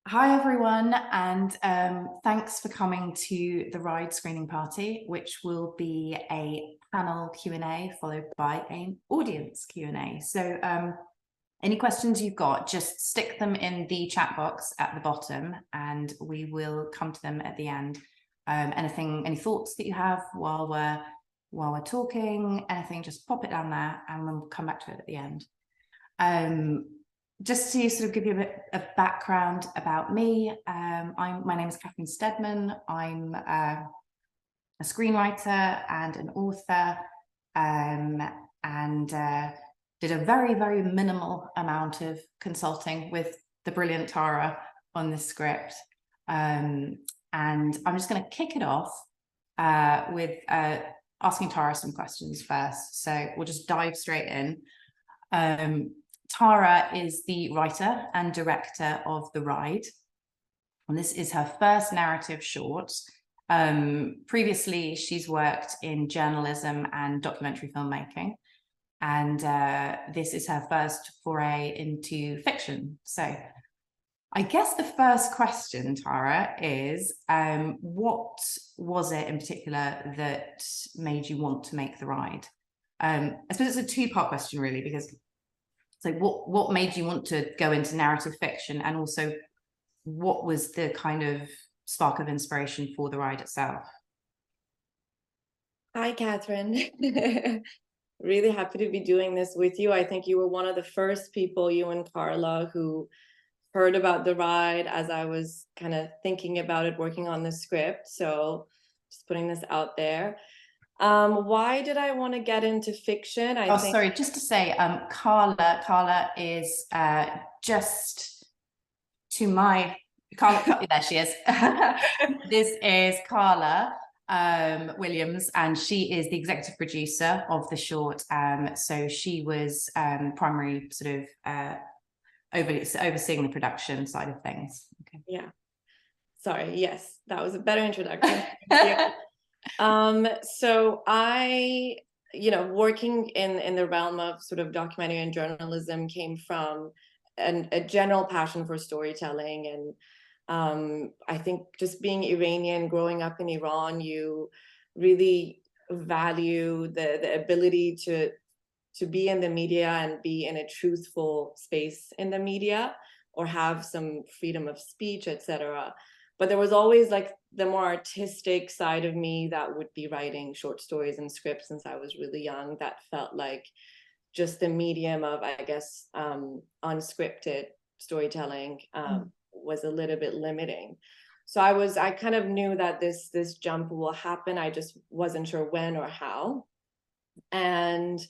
Hi everyone, and thanks for coming to the Ride screening party, which will be a panel Q&A followed by an audience Q&A. So any questions you've got, just stick them in the chat box at the bottom and we will come to them at the end. Any thoughts that you have while we're talking, anything, just pop it down there and we'll come back to it at the end. Just to sort of give you a bit of background about me, my name is Catherine Steadman. I'm a screenwriter and an author, and did a very, very minimal amount of consulting with the brilliant Tara on this script. And I'm just going to kick it off with asking Tara some questions first. So we'll just dive straight in. Tara is the writer and director of The Ride, and this is her first narrative short. Previously, she's worked in journalism and documentary filmmaking, and this is her first foray into fiction. So I guess the first question, Tara, is what was it in particular that made you want to make The Ride? I suppose it's a two-part question, really, because so what made you want to go into narrative fiction, and also what was the kind of spark of inspiration for The Ride itself? Hi, Catherine. Really happy to be doing this with you. I think you were one of the first people, you and Karla, who heard about The Ride as I was kind of thinking about it, working on the script. So just putting this out there. Why did I want to get into fiction? Sorry, just to say, Karla is just to my Karla. There she is. This is Karla Williams, and she is the executive producer of the short. So she was primary sort of overseeing the production side of things. Okay. Yeah. Sorry. Yes, that was a better introduction. So I, working in the realm of sort of documentary and journalism came from a general passion for storytelling. And I think just being Iranian, growing up in Iran, you really value the ability to be in the media and be in a truthful space in the media, or have some freedom of speech, etc. But there was always like the more artistic side of me that would be writing short stories and scripts since I was really young. That felt like just the medium of, I guess, unscripted storytelling was a little bit limiting. So I kind of knew that this jump will happen. I just wasn't sure when or how. And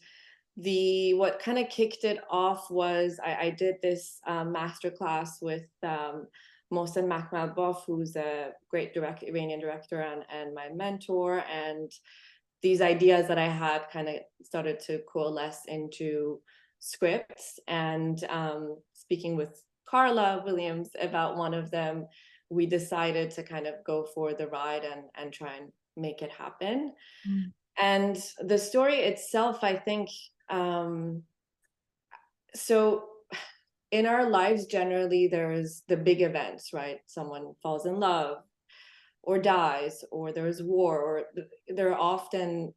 what kind of kicked it off was I did this masterclass with Mohsen Makhmalbaf, who's a great Iranian director and my mentor. And these ideas that I had kind of started to coalesce into scripts. And speaking with Karla Williams about one of them, we decided to kind of go for The Ride and try and make it happen. And the story itself, I think, so in our lives, generally, there's the big events, right? Someone falls in love or dies, or there's war, or there are often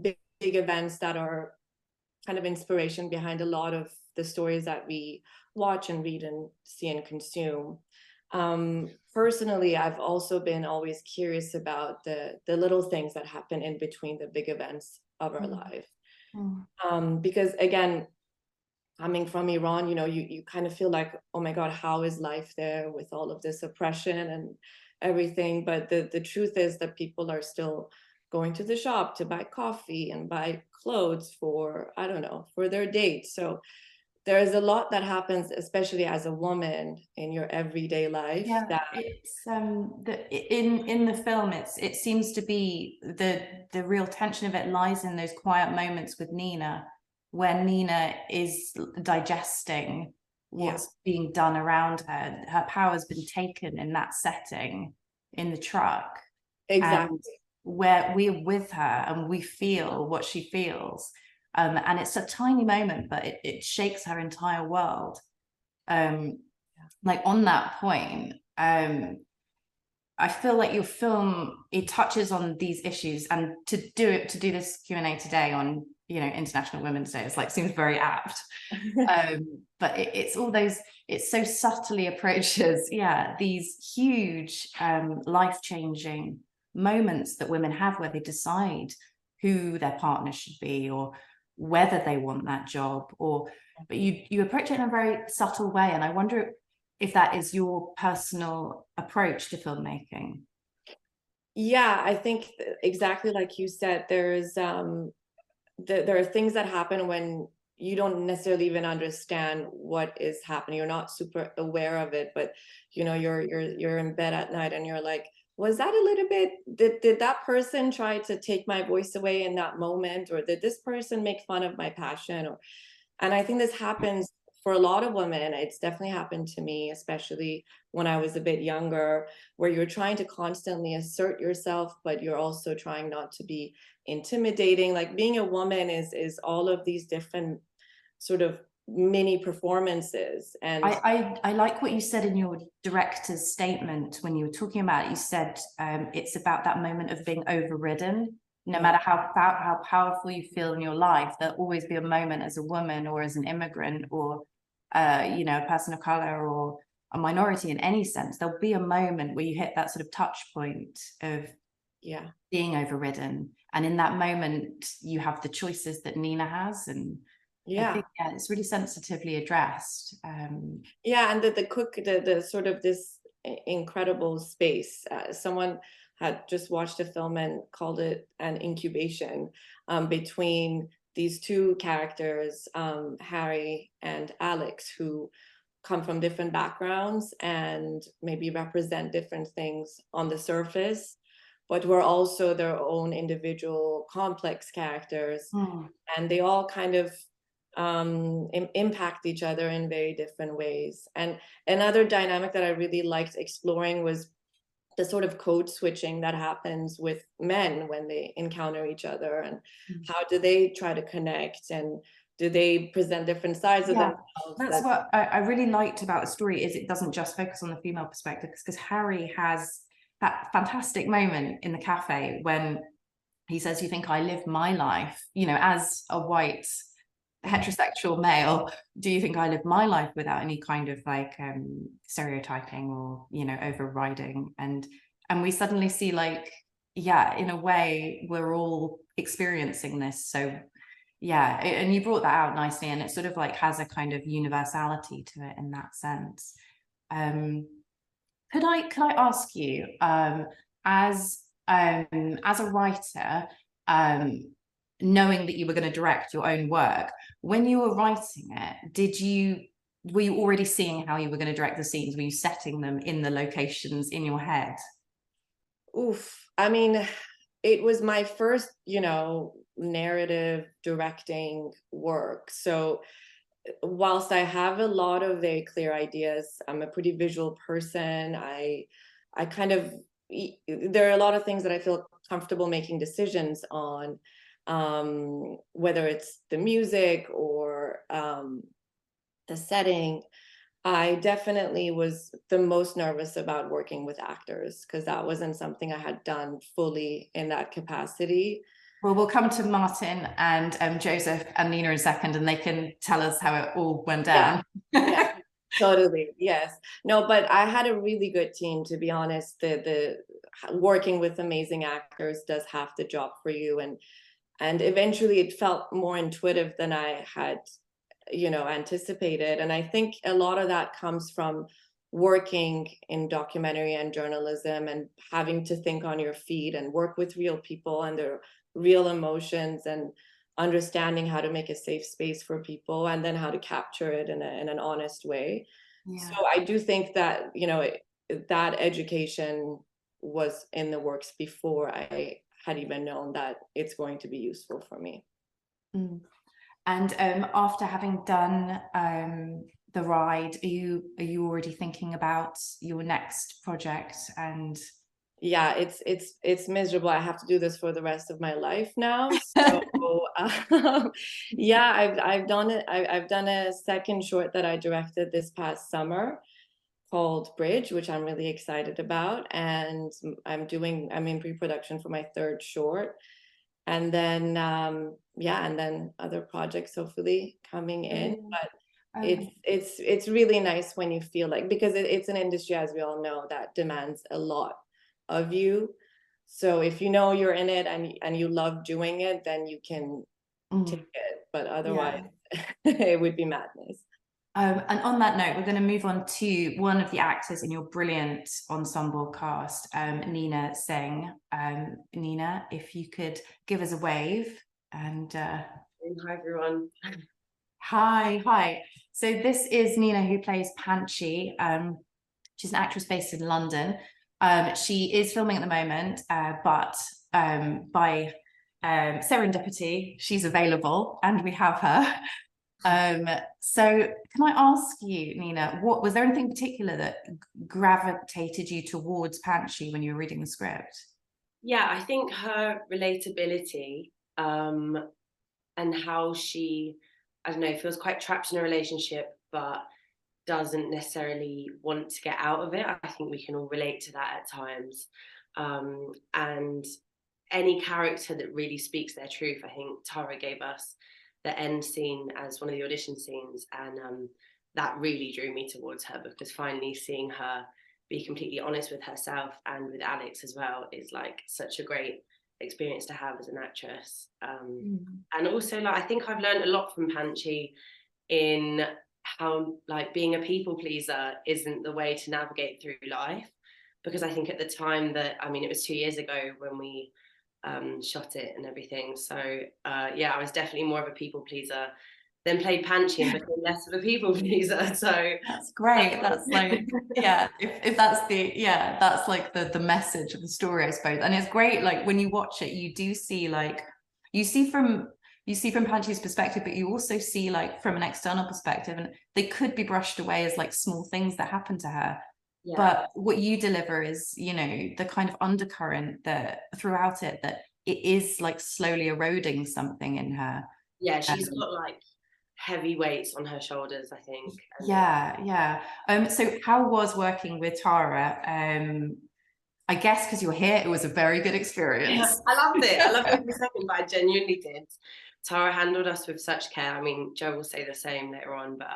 big events that are kind of inspiration behind a lot of the stories that we watch and read and see and consume. Personally, I've also been always curious about the little things that happen in between the big events of our life. Because again, coming from Iran, you kind of feel like, oh my God, how is life there with all of this oppression and everything? But the truth is that people are still going to the shop to buy coffee and buy clothes for, I don't know, for their dates. So there's a lot that happens, especially as a woman in your everyday life. Yeah, that it's in the film, it seems to be the real tension of it lies in those quiet moments with Nina, when Nina is digesting what's being done around her. Her power's been taken in that setting, in the truck. Exactly. And where we're with her and we feel what she feels. And it's a tiny moment, but it shakes her entire world. like on that point, I feel like your film, it touches on these issues, and to do this Q&A today on, International Women's Day, it's like seems very apt. But it's all those, it so subtly approaches, these huge life-changing moments that women have where they decide who their partner should be, or whether they want that job, but you approach it in a very subtle way, and I wonder if that is your personal approach to filmmaking. Yeah, I think exactly like you said, there are things that happen when you don't necessarily even understand what is happening. You're not super aware of it, but you're in bed at night and you're like, was that a little bit, did that person try to take my voice away in that moment, or did this person make fun of my passion? And I think this happens for a lot of women. It's definitely happened to me, especially when I was a bit younger, where you're trying to constantly assert yourself, but you're also trying not to be intimidating. Like being a woman is all of these different sort of mini performances. And I like what you said in your director's statement when you were talking about it. You said it's about that moment of being overridden. No matter how powerful you feel in your life, there'll always be a moment as a woman or as an immigrant, or a person of color, or a minority in any sense. There'll be a moment where you hit that sort of touch point of being overridden, and in that moment you have the choices that Nina has, and I think, it's really sensitively addressed. And the sort of this incredible space. Someone had just watched a film and called it an incubation between these two characters, Harry and Alex, who come from different backgrounds and maybe represent different things on the surface, but were also their own individual complex characters. And they all kind of impact each other in very different ways. And another dynamic that I really liked exploring was the sort of code switching that happens with men when they encounter each other, and how do they try to connect, and do they present different sides of themselves? That's what I really liked about the story, is it doesn't just focus on the female perspective, because Harry has that fantastic moment in the cafe when he says, "You think I live my life, as a white heterosexual male, do you think I live my life without any kind of like stereotyping or overriding?" And we suddenly see, like, in a way we're all experiencing this. So and you brought that out nicely, and it sort of like has a kind of universality to it in that sense. Could I ask you, as a writer, knowing that you were going to direct your own work, when you were writing it, were you already seeing how you were going to direct the scenes? Were you setting them in the locations in your head? I mean, it was my first, narrative directing work. So whilst I have a lot of very clear ideas, I'm a pretty visual person. I kind of, there are a lot of things that I feel comfortable making decisions on, whether it's the music or the setting. I definitely was the most nervous about working with actors, because that wasn't something I had done fully in that capacity. Well, we'll come to Martin and Joseph and Nina in a second, and they can tell us how it all went down. Yeah, totally. Yes. No, but I had a really good team, to be honest. The working with amazing actors does half the job for you, and eventually it felt more intuitive than I had anticipated. And I think a lot of that comes from working in documentary and journalism, and having to think on your feet and work with real people and their real emotions, and understanding how to make a safe space for people, and then how to capture it in an honest way. So I do think that that education was in the works before I had even known that it's going to be useful for me. And after having done the ride, are you already thinking about your next project? And it's miserable. I have to do this for the rest of my life now. So I've done it. I've done a second short that I directed this past summer, called Bridge, which I'm really excited about, and I'm in pre-production for my third short, and then and then other projects hopefully coming in. But it's really nice when you feel like, because it's an industry, as we all know, that demands a lot of you. So if you know you're in it and you love doing it, then you can take it, but otherwise it would be madness. And on that note, we're going to move on to one of the actors in your brilliant ensemble cast, Nina Singh. Nina, if you could give us a wave. And hi everyone. Hi. So this is Nina, who plays Panchi. She's an actress based in London. She is filming at the moment, but by serendipity, she's available and we have her. So can I ask you, Nina, was there anything particular that gravitated you towards Panchi when you were reading the script? Yeah, I think her relatability, and how she, I don't know, feels quite trapped in a relationship, but doesn't necessarily want to get out of it. I think we can all relate to that at times. And any character that really speaks their truth, I think Tara gave us the end scene as one of the audition scenes, and that really drew me towards her, because finally seeing her be completely honest with herself and with Alex as well is like such a great experience to have as an actress. And also, like, I think I've learned a lot from Panchi in how, like, being a people pleaser isn't the way to navigate through life, because I think at the time that, I mean, it was 2 years ago when we shot it and everything, so I was definitely more of a people pleaser, then played Panchi and became less of a people pleaser. So that's great. That's like, if that's that's like the message of the story, I suppose. And it's great, like, when you watch it, you do see, like, you see from Panchi's perspective, but you also see, like, from an external perspective, and they could be brushed away as like small things that happen to her. Yeah. But what you deliver is, you know, the kind of undercurrent that throughout it, that it is like slowly eroding something in her. Yeah, she's got like heavy weights on her shoulders, I think. So how was working with Tara? I guess because you're here, it was a very good experience. I loved it. I loved every second, but I genuinely did. Tara handled us with such care. I mean, Joe will say the same later on, but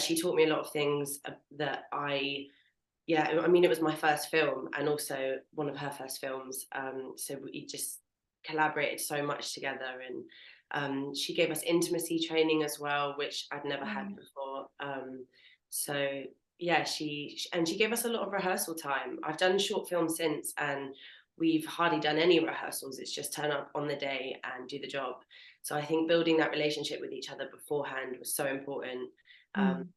she taught me a lot of things that I mean, it was my first film and also one of her first films. So we just collaborated so much together, and she gave us intimacy training as well, which I'd never had before. She gave us a lot of rehearsal time. I've done short films since, and we've hardly done any rehearsals. It's just turn up on the day and do the job. So I think building that relationship with each other beforehand was so important. And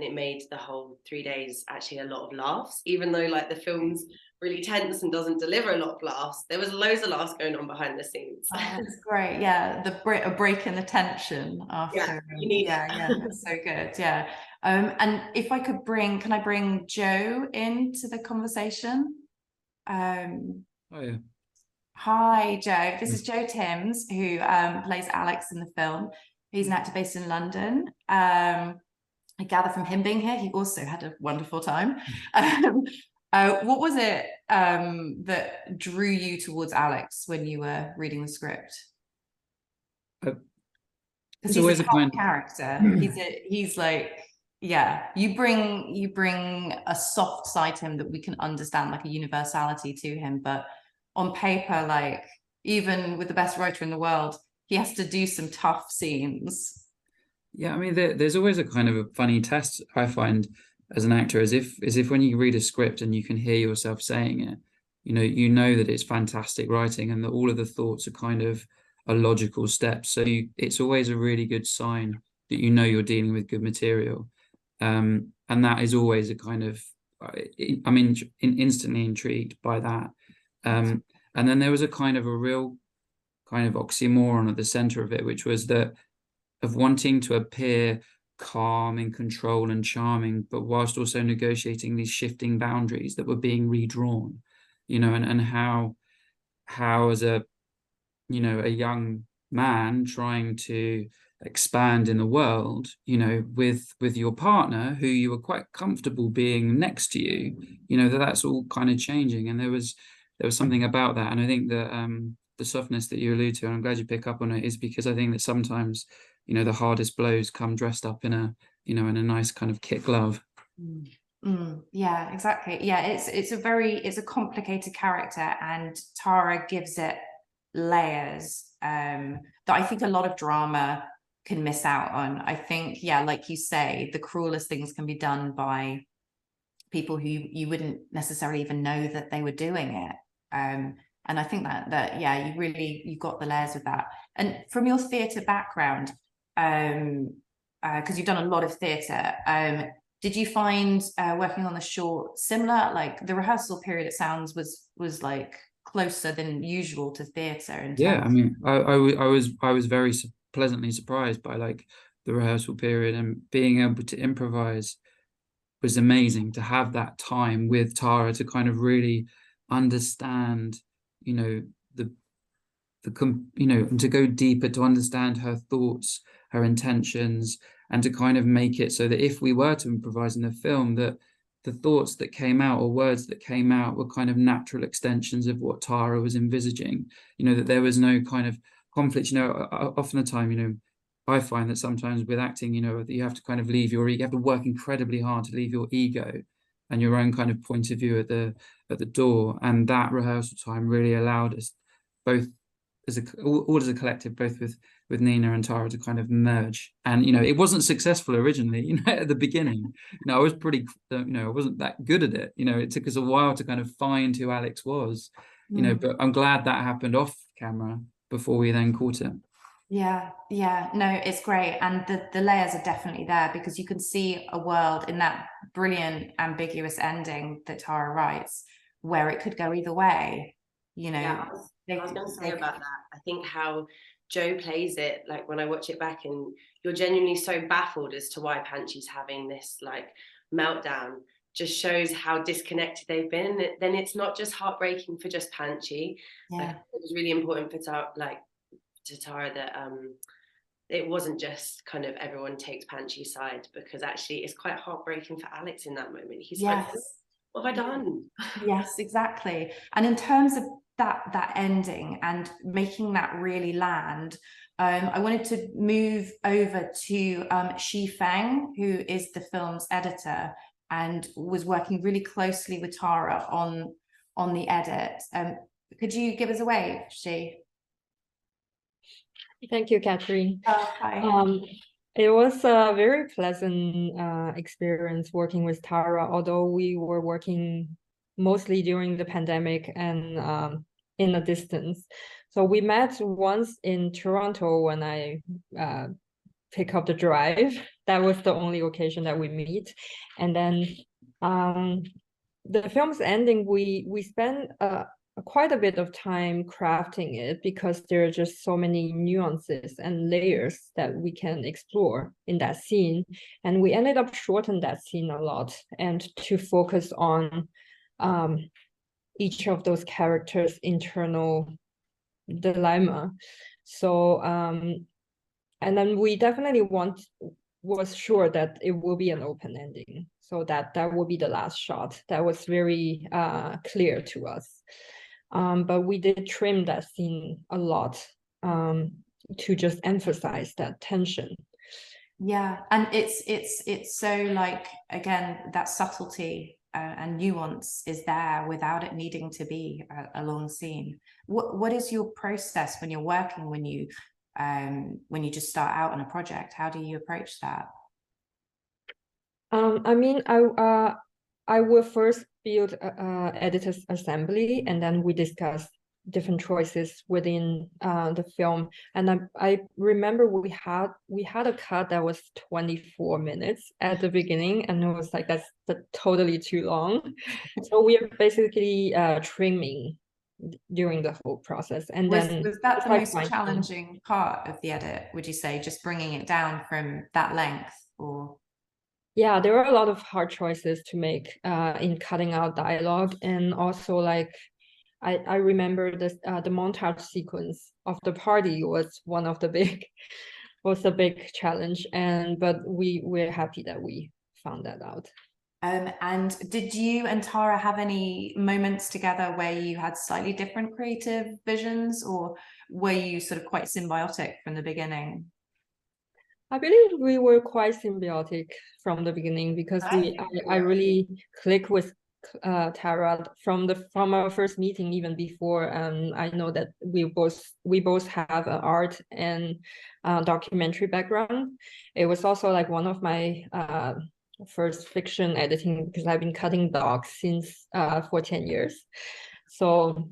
it made the whole 3 days actually a lot of laughs, even though, like, the film's really tense and doesn't deliver a lot of laughs. There was loads of laughs going on behind the scenes. Oh, that's great. Yeah, a break in the tension after. You need that's so good. Yeah. And if I could can I bring Joe into the conversation? Oh yeah. Hi, Joe. This is Joe Timms, who plays Alex in the film. He's an actor based in London. I gather from him being here, he also had a wonderful time. What was it that drew you towards Alex when you were reading the script? Because he's always a kind of character. He's like, you bring a soft side to him that we can understand, like a universality to him. But on paper, like, even with the best writer in the world, he has to do some tough scenes. Yeah, I mean, there's always a kind of a funny test, I find, as an actor, as if when you read a script and you can hear yourself saying it, you know that it's fantastic writing and that all of the thoughts are kind of a logical step. So it's always a really good sign that you're dealing with good material. And that is always a kind of, I'm instantly intrigued by that. And then there was a real kind of oxymoron at the center of it, which was that of wanting to appear calm, in control and charming, but whilst also negotiating these shifting boundaries that were being redrawn, and how as a young man trying to expand in the world, you know, with your partner who you were quite comfortable being next to you, you know, that's all kind of changing. And there was something about that. And I think that the softness that you allude to, and I'm glad you pick up on it, is because I think that sometimes, you know, the hardest blows come dressed up in a, you know, in a nice kind of kit glove. Yeah, exactly. Yeah, it's a complicated character, and Tara gives it layers that I think a lot of drama can miss out on. I think, yeah, like you say, the cruelest things can be done by people who you wouldn't necessarily even know that they were doing it. And I think that yeah, you got the layers with that. And from your theatre background, because you've done a lot of theatre, did you find working on the short similar? Like the rehearsal period, it sounds, was like closer than usual to theatre. Yeah, I mean, I was very pleasantly surprised by like the rehearsal period, and being able to improvise was amazing. To have that time with Tara to kind of really understand, you know, you know, and to go deeper, to understand her thoughts, her intentions, and to kind of make it so that if we were to improvise in the film, that the thoughts that came out or words that came out were kind of natural extensions of what Tara was envisaging. You know, that there was no kind of conflict. You know, often the time, you know, I find that sometimes with acting, you know, you have to kind of leave your ego, you have to work incredibly hard to leave your ego and your own kind of point of view at the door. And that rehearsal time really allowed us both as all as a collective, both with Nina and Tara, to kind of merge. And, you know, it wasn't successful originally, you know, at the beginning. You know, I was pretty, you know, I wasn't that good at it. You know, it took us a while to kind of find who Alex was, you know, but I'm glad that happened off camera before we then caught it. Yeah, no, it's great. And the layers are definitely there, because you can see a world in that brilliant, ambiguous ending that Tara writes, where it could go either way, you know. Yeah, I was going to say about that. I think how Joe plays it, like when I watch it back, and you're genuinely so baffled as to why Panchi's having this like meltdown, just shows how disconnected they've been. Then it's not just heartbreaking for just Panchi. Yeah. Like, it was really important for Tara that it wasn't just kind of everyone takes Panchi's side, because actually it's quite heartbreaking for Alex in that moment. He's like, what have I done? Yes, exactly. And in terms of that ending and making that really land, I wanted to move over to Feng, who is the film's editor and was working really closely with Tara on the edit. Could you give us a wave, Xi? Thank you, Catherine. Hi. It was a very pleasant experience working with Tara, although we were working mostly during the pandemic and in a distance. So we met once in Toronto when I pick up the drive. That was the only occasion that we meet. And then the film's ending, we spent quite a bit of time crafting it, because there are just so many nuances and layers that we can explore in that scene. And we ended up shortening that scene a lot, and to focus on each of those characters' internal dilemma. So and then we definitely was sure that it will be an open ending, so that will be the last shot. That was very clear to us. But we did trim that scene a lot to just emphasize that tension. Yeah, and it's so, like, again, that subtlety and nuance is there without it needing to be a long scene. What is your process when you're working, when you just start out on a project? How do you approach that? I mean, I will first build editor's assembly, and then we discuss different choices within the film. And I remember we had a cut that was 24 minutes at the beginning, and it was like, that's totally too long. So we are basically trimming during the whole process. And was that the most challenging part of the edit, would you say, just bringing it down from that length? Or yeah, there were a lot of hard choices to make in cutting out dialogue. And also, like, I remember this the montage sequence of the party was one of the big was a big challenge, but we're happy that we found that out. And did you and Tara have any moments together where you had slightly different creative visions, or were you sort of quite symbiotic from the beginning? I believe we were quite symbiotic from the beginning, because I really click with Tara from our first meeting, even before. I know that we both have an art and documentary background. It was also like one of my first fiction editing, because I've been cutting dogs since for 10 years. So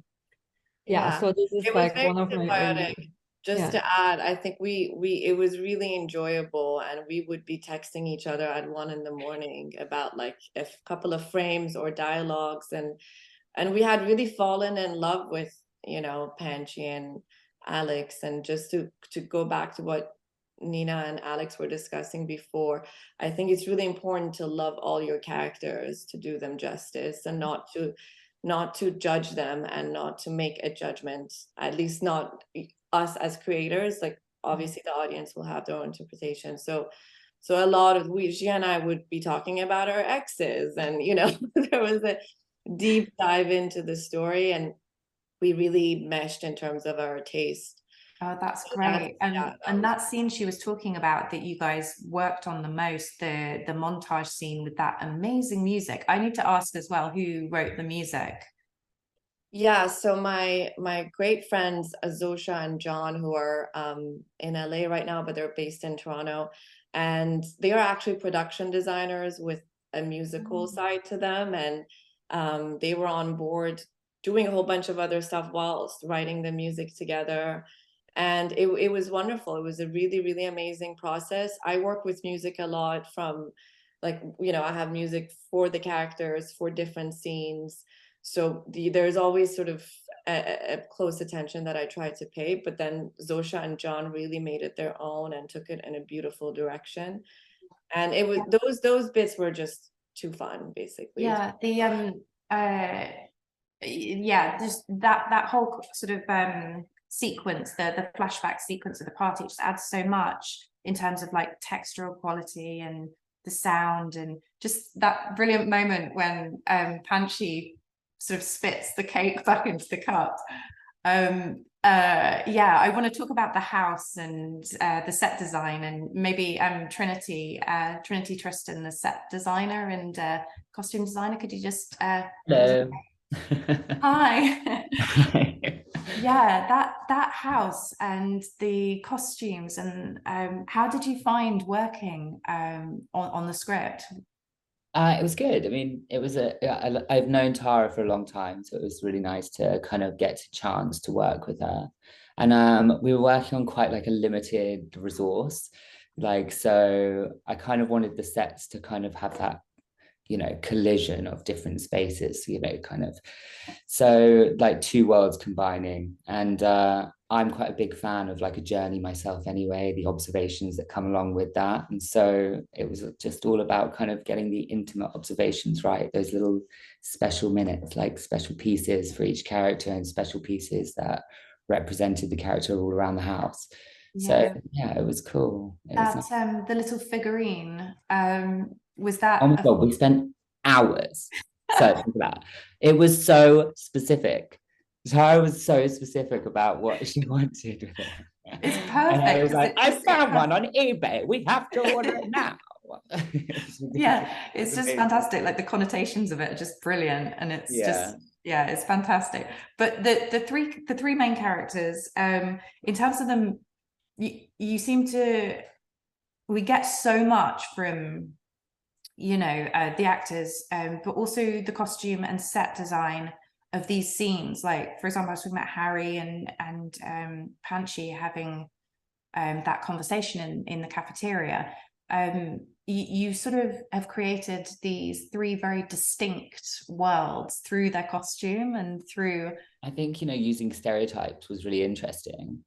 yeah, so this is like one of my early. Just to add, I think it was really enjoyable, and we would be texting each other at 1 a.m. about like a couple of frames or dialogues, and we had really fallen in love with, you know, Panchi and Alex. And just to go back to what Nina and Alex were discussing before, I think it's really important to love all your characters, to do them justice, and not to judge them, and not to make a judgment, at least not us as creators. Like obviously the audience will have their own interpretation. So a lot of she and I would be talking about our exes, and you know, there was a deep dive into the story, and we really meshed in terms of our taste. Oh, that's great. And that scene she was talking about that you guys worked on the most, the montage scene with that amazing music. I need to ask as well, who wrote the music? Yeah, so my great friends Azosha and John, who are in LA right now, but they're based in Toronto, and they are actually production designers with a musical side to them, and they were on board doing a whole bunch of other stuff whilst writing the music together. And it was wonderful. It was a really, really amazing process. I work with music a lot, from like, you know, I have music for the characters for different scenes. So there's always sort of a close attention that I try to pay, but then Zosha and John really made it their own and took it in a beautiful direction. And it was those bits were just too fun, basically. Yeah, just that whole sort of sequence, the flashback sequence of the party, just adds so much in terms of like textural quality and the sound, and just that brilliant moment when Panchi sort of spits the cake back into the cup. I want to talk about the house and the set design, and maybe Trinity Tristan, the set designer and costume designer. Could you just hello. Hi. Yeah, that house and the costumes, and how did you find working on the script? It was good. I mean, I've known Tara for a long time, so it was really nice to kind of get a chance to work with her. And we were working on quite like a limited resource. Like, so I kind of wanted the sets to kind of have that, you know, collision of different spaces, you know, kind of, so like two worlds combining. And I'm quite a big fan of like a journey myself anyway, the observations that come along with that. And so it was just all about kind of getting the intimate observations right, those little special minutes, like special pieces for each character and special pieces that represented the character all around the house. So yeah, it was cool. That the little figurine, was that? Oh my God, we spent hours searching for that. It was so specific. Tara was so specific about what she wanted with it. It's perfect. And I was like, I found one on eBay. We have to order it now. Yeah, it's just fantastic. Like the connotations of it are just brilliant, and it's just it's fantastic. But the three main characters, in terms of them, you seem to, we get so much from, you know, the actors, but also the costume and set design of these scenes. Like, for example, I was talking about Harry and Panchi having that conversation in the cafeteria. You sort of have created these three very distinct worlds through their costume and through. I think, you know, using stereotypes was really interesting.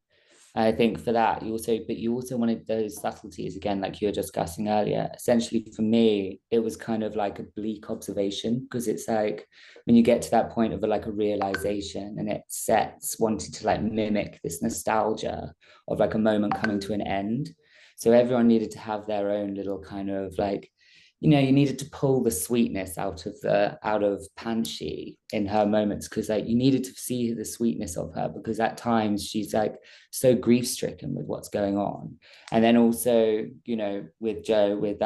I think for that, you also wanted those subtleties, again, like you were discussing earlier. Essentially, for me, it was kind of like a bleak observation, because it's like when you get to that point of like a realization, and it sets wanting to like mimic this nostalgia of like a moment coming to an end. So everyone needed to have their own little kind of like, you know, you needed to pull the sweetness out of Panshi in her moments, because like you needed to see the sweetness of her, because at times she's like so grief stricken with what's going on. And then also, you know, with Joe, with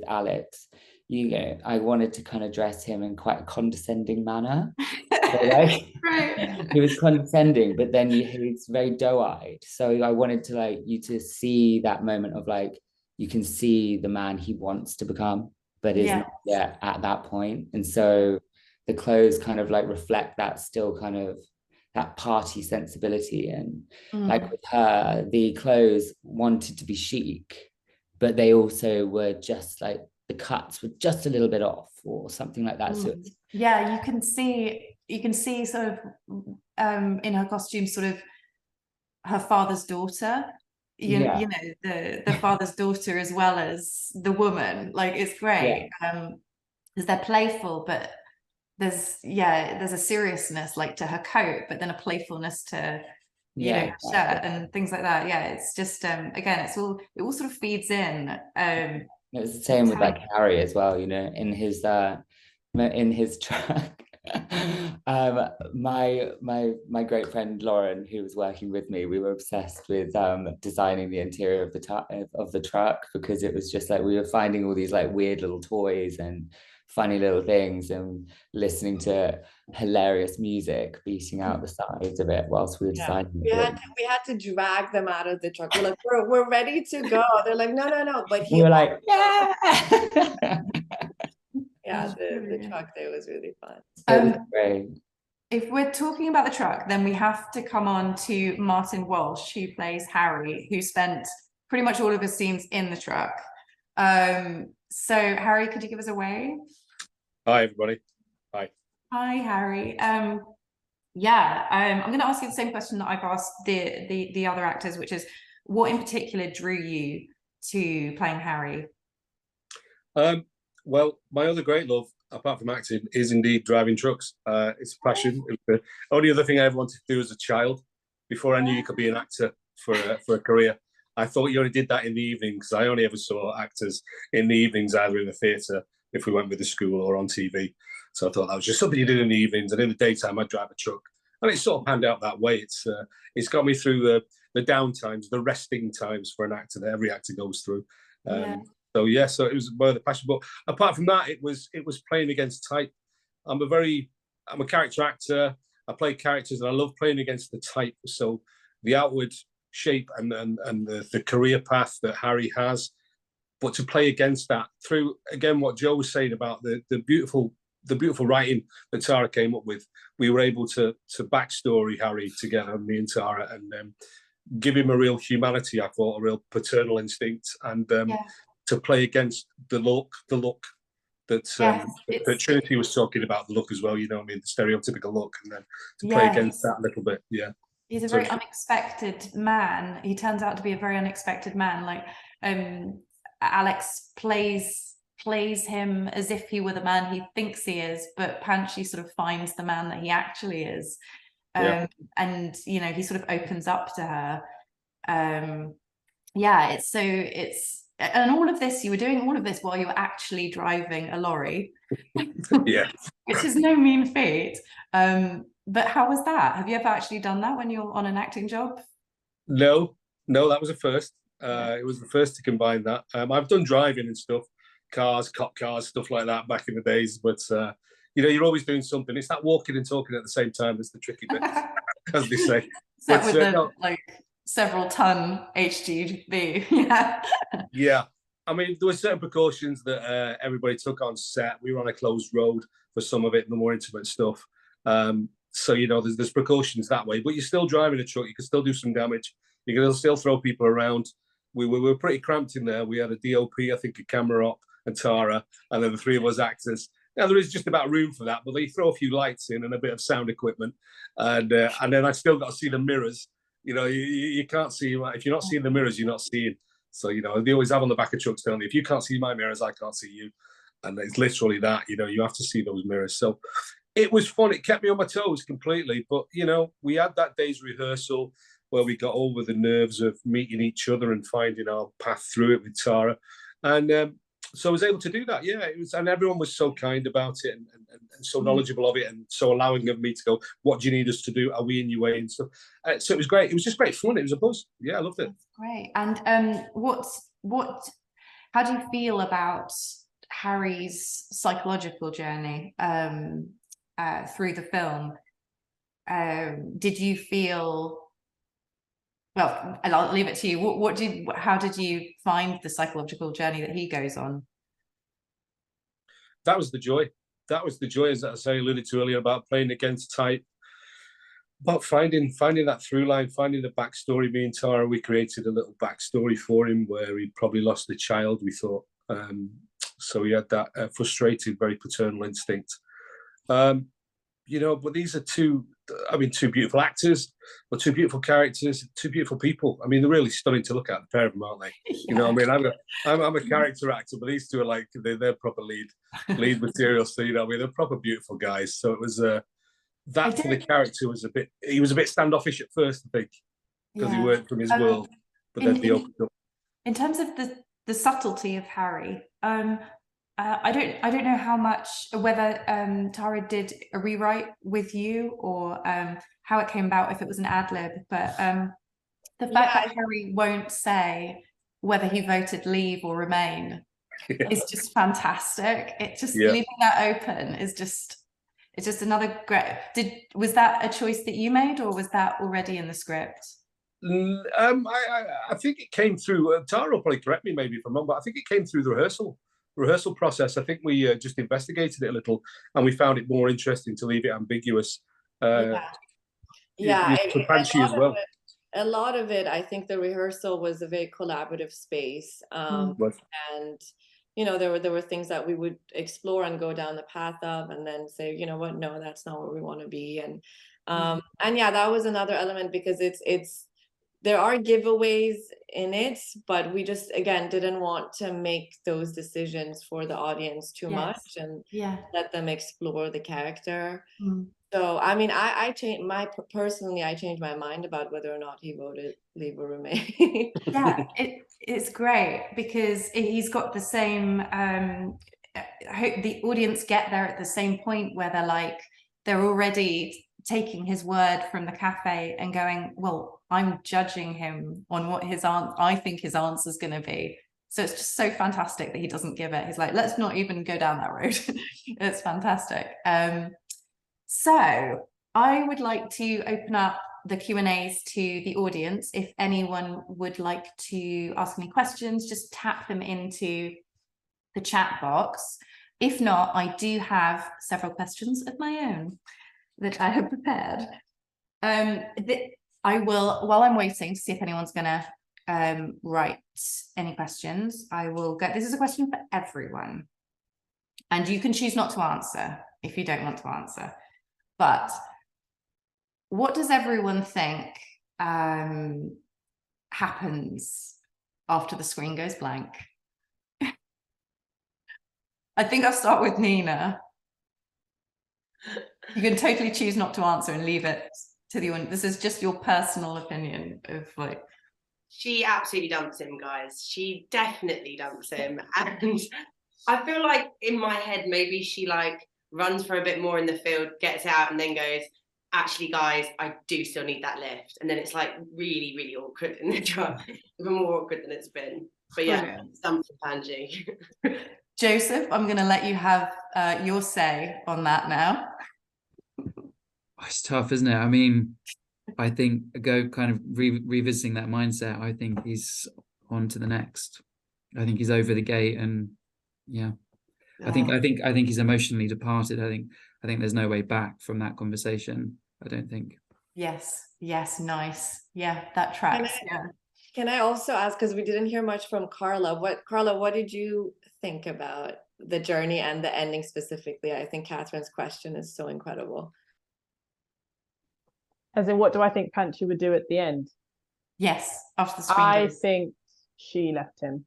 Alex, you know, I wanted to kind of dress him in quite a condescending manner. So like Right. he was condescending, but then he's very doe-eyed. So I wanted to like you to see that moment of like, you can see the man he wants to become, but is not yet at that point. And so the clothes kind of like reflect that still kind of that party sensibility. And like with her, the clothes wanted to be chic, but they also were just like the cuts were just a little bit off or something like that. So yeah, you can see sort of in her costume sort of her father's daughter. You know the father's daughter as well as the woman. Like, it's great. Because they're playful, but there's a seriousness like to her coat, but then a playfulness to her shirt and things like that. Yeah, it's just again, it all sort of feeds in. It was the same with like Harry as well, you know, in his truck. My great friend Lauren, who was working with me, we were obsessed with designing the interior of the truck, because it was just like we were finding all these like weird little toys and funny little things and listening to hilarious music beating out the sides of it whilst we were designing it. We had to drag them out of the truck. We're like, we're ready to go. They're like, no. But we were like, yeah. Yeah, the truck day was really fun. It was great. If we're talking about the truck, then we have to come on to Martin Walsh, who plays Harry, who spent pretty much all of his scenes in the truck. So Harry, could you give us a wave? Hi, everybody. Hi. Hi, Harry. I'm going to ask you the same question that I've asked the other actors, which is, what in particular drew you to playing Harry? Well, my other great love, apart from acting, is indeed driving trucks. It's a passion. It was the only other thing I ever wanted to do as a child. Before I knew you could be an actor for a career, I thought you only did that in the evenings. I only ever saw actors in the evenings, either in the theatre, if we went with the school, or on TV. So I thought that was just something you did in the evenings, and in the daytime I'd drive a truck. And it sort of panned out that way. It's got me through the down times, the resting times for an actor that every actor goes through. So it was more the passion. But apart from that, it was playing against type. I'm a character actor. I play characters, and I love playing against the type. So the outward shape and the career path that Harry has, but to play against that through, again, what Joe was saying about the beautiful writing that Tara came up with. We were able to backstory Harry together, me and Tara, and give him a real humanity. I thought a real paternal instinct, and to play against the look that Trinity was talking about, the look as well. You know what I mean, the stereotypical look, and then to play against that a little bit. Yeah, he's a very unexpected man. He turns out to be a very unexpected man. Like Alex plays him as if he were the man he thinks he is, but Panchi sort of finds the man that he actually is. And you know, he sort of opens up to her. And all of this, you were doing all of this while you were actually driving a lorry. Which is no mean feat. But how was that? Have you ever actually done that when you're on an acting job? No, that was a first. It was the first to combine that. I've done driving and stuff, cop cars, stuff like that back in the days. But you know, you're always doing something. It's that walking and talking at the same time that's the tricky bit, as they say. Except with like several ton HGV. Yeah. I mean, there were certain precautions that everybody took on set. We were on a closed road for some of it, the more intimate stuff. So, you know, there's precautions that way, but you're still driving a truck. You can still do some damage. You can still throw people around. We were pretty cramped in there. We had a DOP, I think, a camera op, and Tara, and then the three of us actors. Now, there is just about room for that, but they throw a few lights in and a bit of sound equipment. And then I still got to see the mirrors. You know, you can't see, if you're not seeing the mirrors, you're not seeing. So, you know, they always have on the back of trucks, don't they? If you can't see my mirrors, I can't see you. And it's literally that, you know, you have to see those mirrors. So it was fun. It kept me on my toes completely. But, you know, we had that day's rehearsal where we got over the nerves of meeting each other and finding our path through it with Tara. And so I was able to do that. Yeah, it was, and everyone was so kind about it and so knowledgeable of it and so allowing of me to go, what do you need us to do? Are we in your way and stuff? So it was great. It was just great fun. It was a buzz. Yeah, I loved it. That's great. And how do you feel about Harry's psychological journey through the film? Did you feel, well, and I'll leave it to you. How did you find the psychological journey that he goes on? That was the joy. That was the joy, as I alluded to earlier, about playing against type, about finding that through line, finding the backstory. Me and Tara, we created a little backstory for him where he probably lost a child, we thought. So he had that frustrated, very paternal instinct. You know, but these are two beautiful actors, but two beautiful characters, two beautiful people. I mean, they're really stunning to look at, the pair of them, aren't they? Yeah. You know, I mean, I'm a character actor, but these two are like, they're proper lead material. So, you know, I mean, they're proper beautiful guys. So it was, that for the character was he was a bit standoffish at first, I think, because he worked from his world, but then he opened up. In terms of the subtlety of Harry, I don't know how much, whether Tara did a rewrite with you or how it came about, if it was an ad lib, but the fact that Harry won't say whether he voted leave or remain is just fantastic. It just leaving that open is just, it's just another great. Was that a choice that you made, or was that already in the script? I think it came through. Tara will probably correct me maybe if I'm wrong, but I think it came through the rehearsal process. I think we just investigated it a little, and we found it more interesting to leave it ambiguous. As well. A lot of it, I think the rehearsal was a very collaborative space, and you know, there were things that we would explore and go down the path of, and then say, you know what, no, that's not where we want to be, and yeah, that was another element, because it's there are giveaways in it, but we just, again, didn't want to make those decisions for the audience too much and let them explore the character. So, I mean, I changed my mind about whether or not he voted leave or remain. Yeah, it's great because he's got the same, I hope the audience get there at the same point where they're already taking his word from the cafe and going, well, I'm judging him on what I think his answer is going to be. So it's just so fantastic that he doesn't give it. He's like, let's not even go down that road. It's fantastic. So I would like to open up the Q&As to the audience. If anyone would like to ask any questions, just tap them into the chat box. If not, I do have several questions of my own that I have prepared. I will, while I'm waiting to see if anyone's gonna write any questions, I will go. This is a question for everyone, and you can choose not to answer if you don't want to answer. But what does everyone think happens after the screen goes blank? I think I'll start with Nina. You can totally choose not to answer and leave it to the audience. This is just your personal opinion of like. She absolutely dumps him, guys. She definitely dumps him. And I feel like in my head, maybe she like runs for a bit more in the field, gets out, and then goes, actually, guys, I do still need that lift. And then it's like really, really awkward in the truck, even more awkward than it's been. But yeah, dumps Panji. Joseph, I'm going to let you have your say on that now. It's tough, isn't it? I mean, I think kind of revisiting that mindset, I think he's on to the next. I think he's over the gate, and I think he's emotionally departed. I think there's no way back from that conversation. I don't think. Yes, nice. Yeah, that tracks. Can I also ask, because we didn't hear much from Karla, what did you think about the journey and the ending specifically? I think Catherine's question is so incredible. As in, what do I think Panchi would do at the end? Yes, after the screen. I think she left him.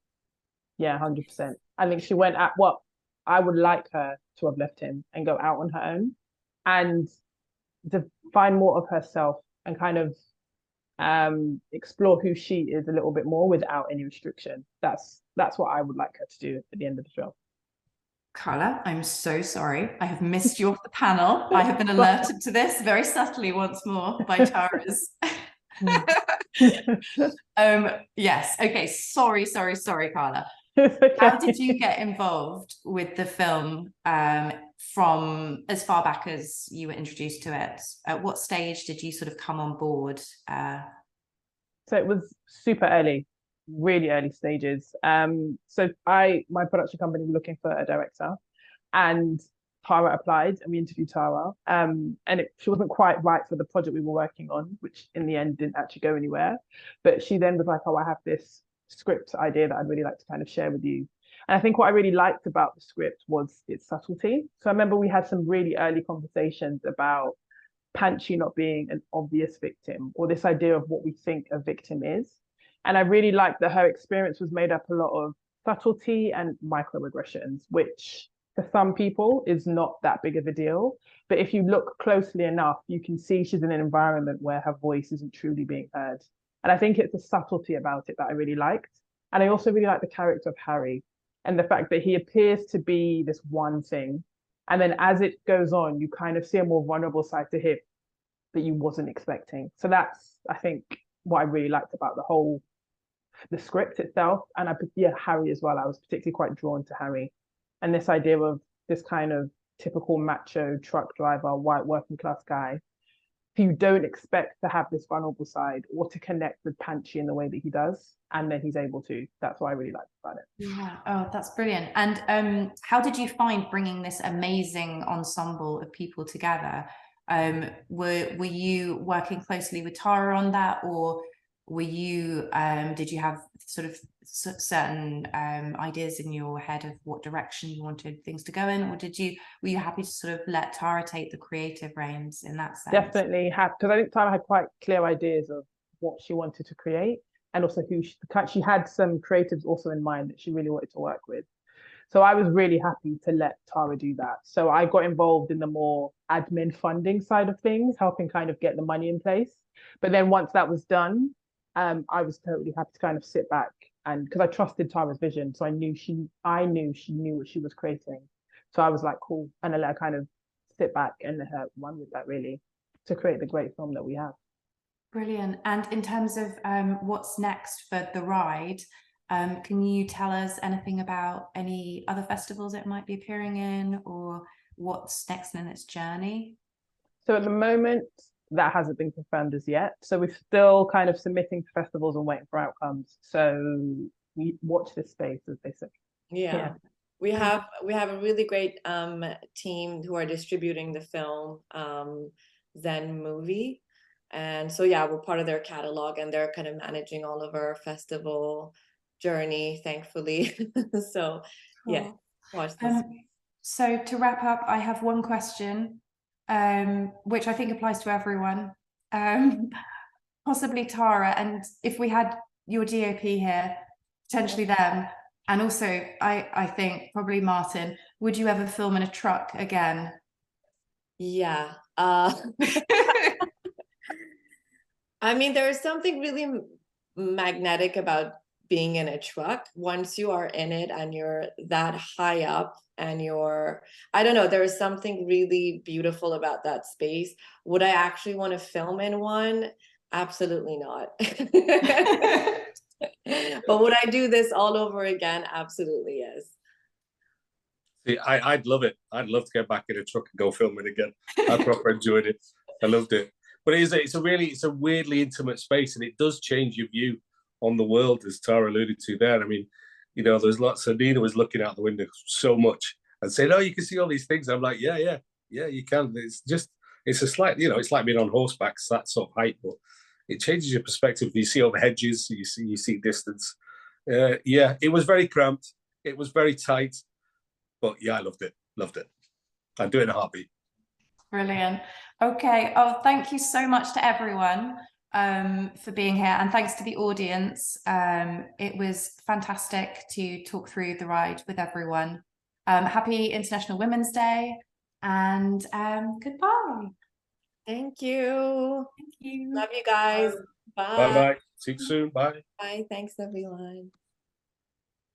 Yeah, 100%. I think she went at what I would like her to have left him and go out on her own and to find more of herself and kind of explore who she is a little bit more without any restriction. That's what I would like her to do at the end of the film. Karla, I'm so sorry. I have missed you off the panel. I have been alerted to this very subtly once more by Tara's. Yes. Okay. Sorry, Karla. Okay. How did you get involved with the film from as far back as you were introduced to it? At what stage did you sort of come on board? So it was super early, really early stages. So my production company were looking for a director, and Tara applied, and we interviewed Tara. And she wasn't quite right for the project we were working on, which in the end didn't actually go anywhere. But she then was like, "Oh, I have this script idea that I'd really like to kind of share with you." And I think what I really liked about the script was its subtlety. So I remember we had some really early conversations about Panchi not being an obvious victim, or this idea of what we think a victim is. And I really liked that her experience was made up a lot of subtlety and microaggressions, which for some people is not that big of a deal. But if you look closely enough, you can see she's in an environment where her voice isn't truly being heard. And I think it's the subtlety about it that I really liked. And I also really like the character of Harry and the fact that he appears to be this one thing. And then as it goes on, you kind of see a more vulnerable side to him that you wasn't expecting. So that's, I think, what I really liked about the script itself. And Harry as well. I was particularly quite drawn to Harry and this idea of this kind of typical macho truck driver, white working class guy who you don't expect to have this vulnerable side or to connect with Panchi in the way that he does. And then he's able to. That's what I really liked about it. Yeah. Oh, that's brilliant. And how did you find bringing this amazing ensemble of people together? Were you working closely with Tara on that, or were you did you have sort of certain ideas in your head of what direction you wanted things to go in, or were you happy to sort of let Tara take the creative reins in that sense? Definitely have, because I think Tara had quite clear ideas of what she wanted to create, and also who she had some creatives also in mind that she really wanted to work with. So I was really happy to let Tara do that. So I got involved in the more admin funding side of things, helping kind of get the money in place. But then once that was done, I was totally happy to kind of sit back, and because I trusted Tara's vision, so I knew she knew what she was creating. So I was like, cool, and I let her kind of sit back and let her run with that, really, to create the great film that we have. Brilliant. And in terms of what's next for the ride, can you tell us anything about any other festivals it might be appearing in, or what's next in its journey? So at the moment, that hasn't been confirmed as yet. So we're still kind of submitting to festivals and waiting for outcomes. So we watch this space, as they say. Yeah. We have a really great team who are distributing the film, Zen Movie. And so, yeah, we're part of their catalog, and they're kind of managing all of our festival journey, thankfully. So, yeah, watch this. So to wrap up, I have one question, which I think applies to everyone, possibly Tara. And if we had your DOP here, potentially them, and also I think probably Martin, would you ever film in a truck again? Yeah. I mean, there is something really magnetic about being in a truck. Once you are in it and you're that high up and I don't know, there is something really beautiful about that space. Would I actually want to film in one? Absolutely not. But would I do this all over again? Absolutely, yes. See, I'd love it. I'd love to get back in a truck and go film it again. I proper enjoyed it. I loved it. But it's a weirdly intimate space, and it does change your view on the world, as Tara alluded to there. I mean, you know, there's lots of, Nina was looking out the window so much and saying, "Oh, you can see all these things." I'm like, yeah, you can. It's a slight, you know, it's like being on horseback, that sort of height, but it changes your perspective. You see over hedges, you see distance. Yeah, it was very cramped. It was very tight, but yeah, I loved it. I'd do it in a heartbeat. Brilliant. Okay. Oh, thank you so much to everyone for being here, and thanks to the audience. It was fantastic to talk through the ride with everyone. Happy International Women's Day, and goodbye. Thank you. Thank you. Love you guys. Bye. Bye bye. See you soon. Bye. Bye. Thanks, everyone.